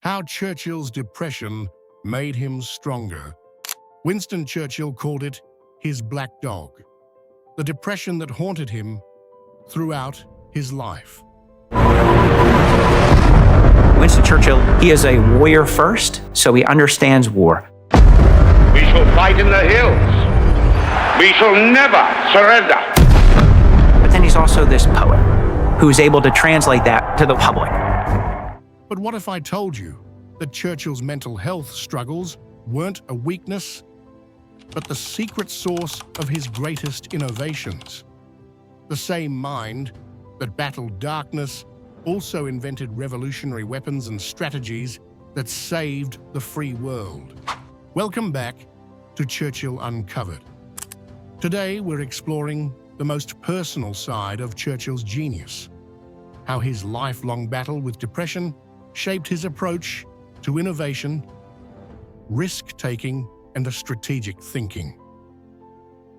How Churchill's depression made him stronger. Winston Churchill called it his black dog, the depression that haunted him throughout his life. Winston Churchill, he is a warrior first, so he understands war. We shall fight in the hills. We shall never surrender. But then he's also this poet who's able to translate that to the public. But what if I told you that Churchill's mental health struggles weren't a weakness, but the secret source of his greatest innovations? The same mind that battled darkness also invented revolutionary weapons and strategies that saved the free world. Welcome back to Churchill Uncovered. Today we're exploring the most personal side of Churchill's genius, how his lifelong battle with depression shaped his approach to innovation, risk-taking, and strategic thinking.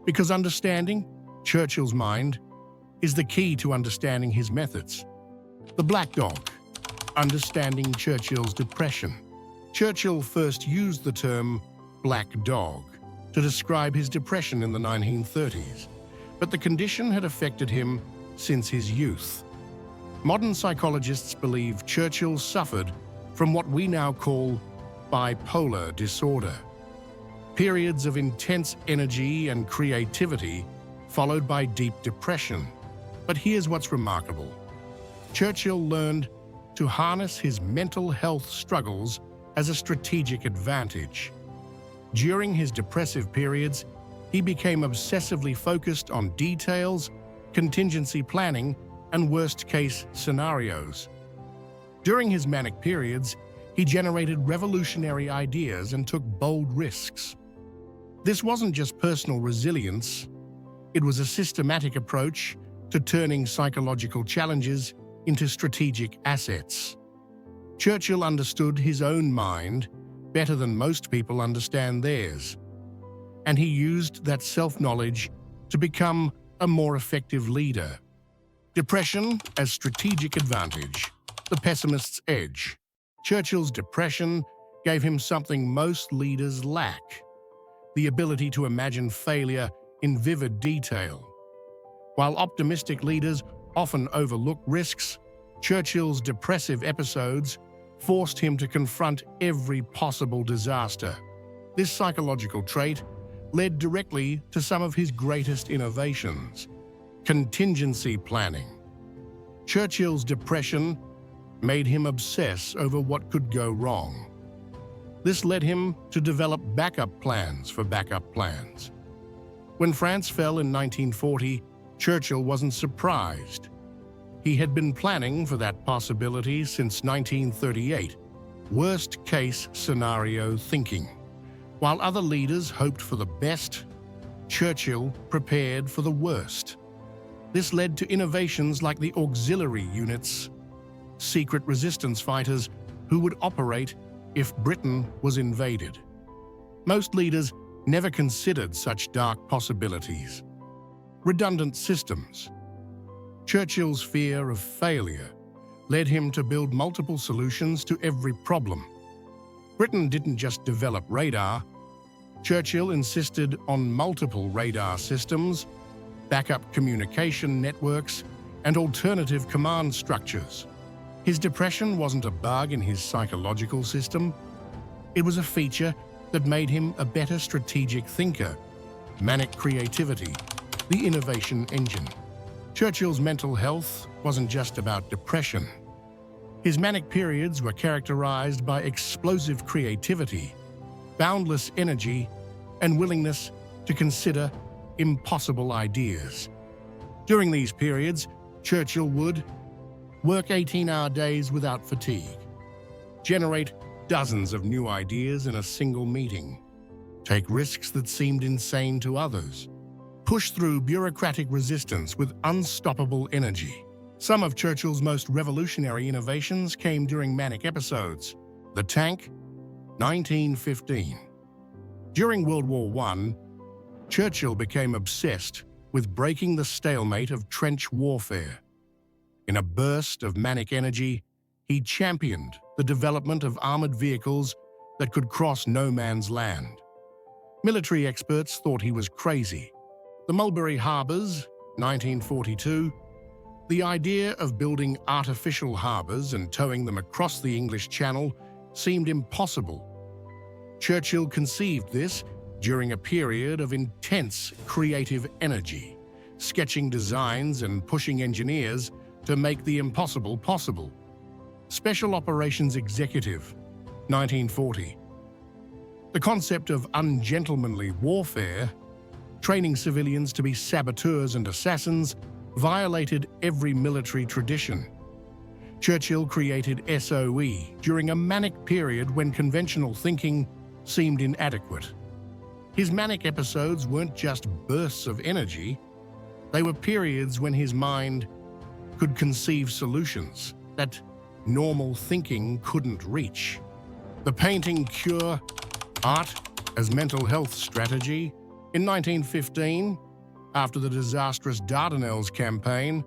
Because understanding Churchill's mind is the key to understanding his methods. The Black Dog, understanding Churchill's depression. Churchill first used the term black dog to describe his depression in the 1930s, but the condition had affected him since his youth. Modern psychologists believe Churchill suffered from what we now call bipolar disorder. Periods of intense energy and creativity followed by deep depression. But here's what's remarkable. Churchill learned to harness his mental health struggles as a strategic advantage. During his depressive periods, he became obsessively focused on details, contingency planning, and worst-case scenarios. During his manic periods, he generated revolutionary ideas and took bold risks. This wasn't just personal resilience, it was a systematic approach to turning psychological challenges into strategic assets. Churchill understood his own mind better than most people understand theirs, and he used that self-knowledge to become a more effective leader. Depression as strategic advantage, the pessimist's edge. Churchill's depression gave him something most leaders lack: the ability to imagine failure in vivid detail. While optimistic leaders often overlook risks, Churchill's depressive episodes forced him to confront every possible disaster. This psychological trait led directly to some of his greatest innovations: contingency planning. Churchill's depression made him obsess over what could go wrong. This led him to develop backup plans for backup plans. When France fell in 1940, Churchill wasn't surprised. He had been planning for that possibility since 1938, worst-case scenario thinking. While other leaders hoped for the best, Churchill prepared for the worst. This led to innovations like the auxiliary units, secret resistance fighters who would operate if Britain was invaded. Most leaders never considered such dark possibilities. Redundant systems. Churchill's fear of failure led him to build multiple solutions to every problem. Britain didn't just develop radar. Churchill insisted on multiple radar systems, backup communication networks, and alternative command structures. His depression wasn't a bug in his psychological system. It was a feature that made him a better strategic thinker. Manic creativity, the innovation engine. Churchill's mental health wasn't just about depression. His manic periods were characterized by explosive creativity, boundless energy, and willingness to consider impossible ideas. During these periods, Churchill would work 18-hour days without fatigue, generate dozens of new ideas in a single meeting, take risks that seemed insane to others, push through bureaucratic resistance with unstoppable energy. Some of Churchill's most revolutionary innovations came during manic episodes. The tank, 1915. During World War I, Churchill became obsessed with breaking the stalemate of trench warfare. In a burst of manic energy, he championed the development of armored vehicles that could cross no man's land. Military experts thought he was crazy. The Mulberry Harbors, 1942. The idea of building artificial harbors and towing them across the English Channel seemed impossible. Churchill conceived this during a period of intense creative energy, sketching designs and pushing engineers to make the impossible possible. Special Operations Executive, 1940. The concept of ungentlemanly warfare, training civilians to be saboteurs and assassins, violated every military tradition. Churchill created SOE during a manic period when conventional thinking seemed inadequate. His manic episodes weren't just bursts of energy, they were periods when his mind could conceive solutions that normal thinking couldn't reach. The painting cure, art as mental health strategy. In 1915, after the disastrous Dardanelles campaign,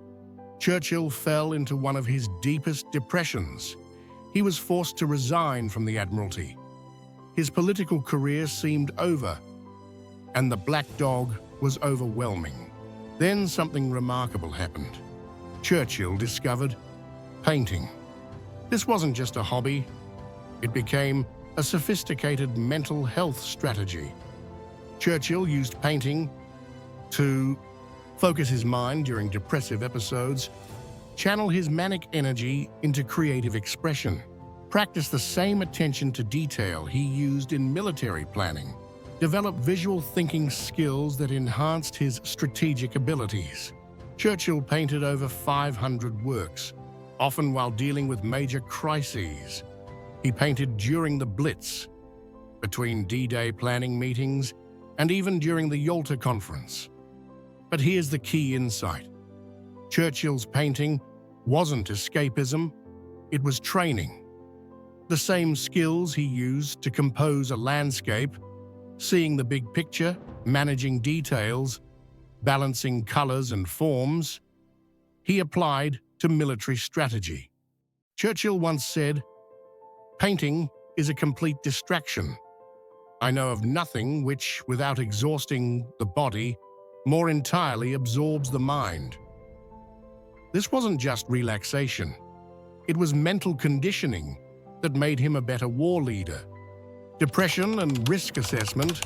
Churchill fell into one of his deepest depressions. He was forced to resign from the Admiralty. His political career seemed over, and the black dog was overwhelming. Then something remarkable happened. Churchill discovered painting. This wasn't just a hobby. It became a sophisticated mental health strategy. Churchill used painting to focus his mind during depressive episodes, channel his manic energy into creative expression, practice the same attention to detail he used in military planning, develop visual thinking skills that enhanced his strategic abilities. Churchill painted over 500 works, often while dealing with major crises. He painted during the Blitz, between D-Day planning meetings, and even during the Yalta Conference. But here's the key insight. Churchill's painting wasn't escapism, it was training. The same skills he used to compose a landscape, seeing the big picture, managing details, balancing colors and forms, he applied to military strategy. Churchill once said, "Painting is a complete distraction. I know of nothing which, without exhausting the body, more entirely absorbs the mind." This wasn't just relaxation. It was mental conditioning that made him a better war leader. Depression and risk assessment,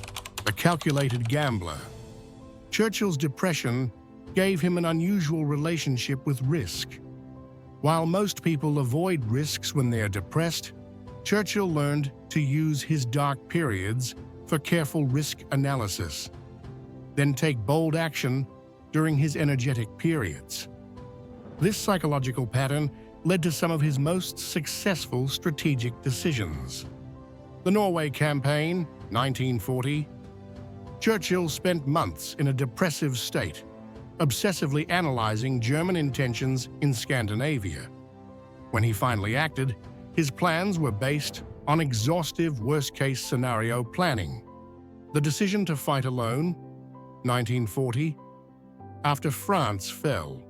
a calculated gambler. Churchill's depression gave him an unusual relationship with risk. While most people avoid risks when they are depressed, Churchill learned to use his dark periods for careful risk analysis, then take bold action during his energetic periods. This psychological pattern led to some of his most successful strategic decisions. The Norway Campaign, 1940. Churchill spent months in a depressive state, obsessively analyzing German intentions in Scandinavia. When he finally acted, his plans were based on exhaustive worst-case scenario planning. The decision to fight alone, 1940. After France fell,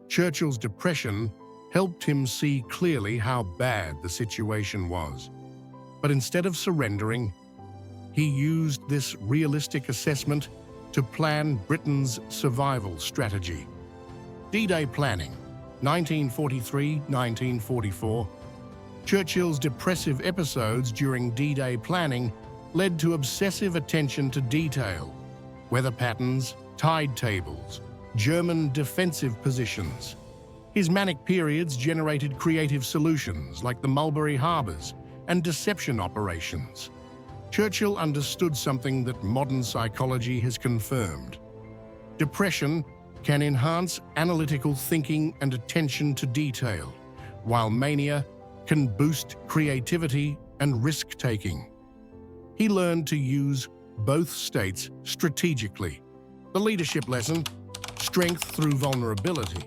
Churchill's depression helped him see clearly how bad the situation was. But instead of surrendering, he used this realistic assessment to plan Britain's survival strategy. D-Day planning, 1943-1944. Churchill's depressive episodes during D-Day planning led to obsessive attention to detail, weather patterns, tide tables, German defensive positions. His manic periods generated creative solutions like the Mulberry Harbors and deception operations. Churchill understood something that modern psychology has confirmed. Depression can enhance analytical thinking and attention to detail, while mania can boost creativity and risk-taking. He learned to use both states strategically. The leadership lesson, strength through vulnerability.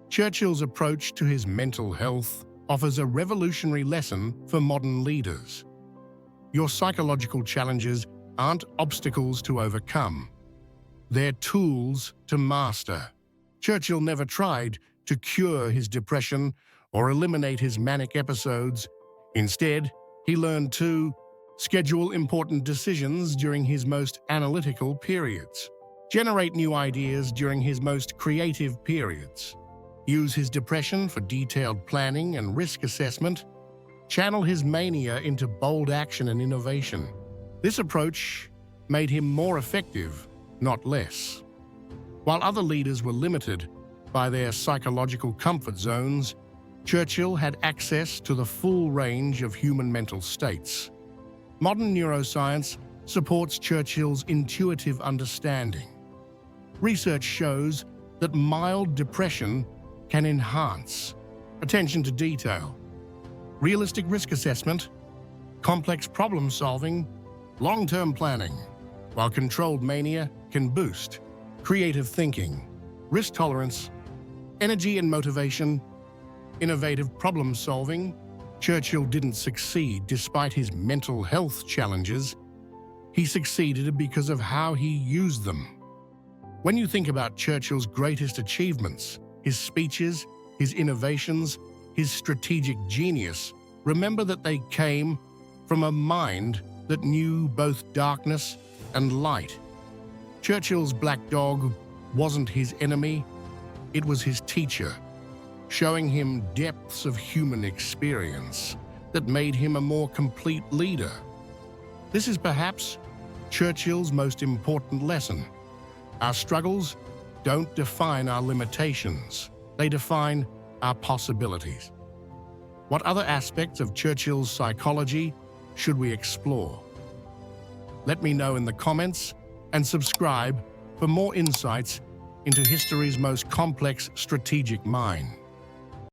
Churchill's approach to his mental health offers a revolutionary lesson for modern leaders. Your psychological challenges aren't obstacles to overcome. They're tools to master. Churchill never tried to cure his depression or eliminate his manic episodes. Instead, he learned to schedule important decisions during his most analytical periods, generate new ideas during his most creative periods, use his depression for detailed planning and risk assessment, channel his mania into bold action and innovation. This approach made him more effective, not less. While other leaders were limited by their psychological comfort zones, Churchill had access to the full range of human mental states. Modern neuroscience supports Churchill's intuitive understanding. Research shows that mild depression can enhance attention to detail, realistic risk assessment, complex problem solving, long-term planning, while controlled mania can boost creative thinking, risk tolerance, energy and motivation, innovative problem solving. Churchill didn't succeed despite his mental health challenges. He succeeded because of how he used them. When you think about Churchill's greatest achievements, his speeches, his innovations, his strategic genius, remember that they came from a mind that knew both darkness and light. Churchill's black dog wasn't his enemy, it was his teacher, showing him depths of human experience that made him a more complete leader. This is perhaps Churchill's most important lesson. Our struggles don't define our limitations, they define our possibilities. What other aspects of Churchill's psychology should we explore? Let me know in the comments and subscribe for more insights into history's most complex strategic mind.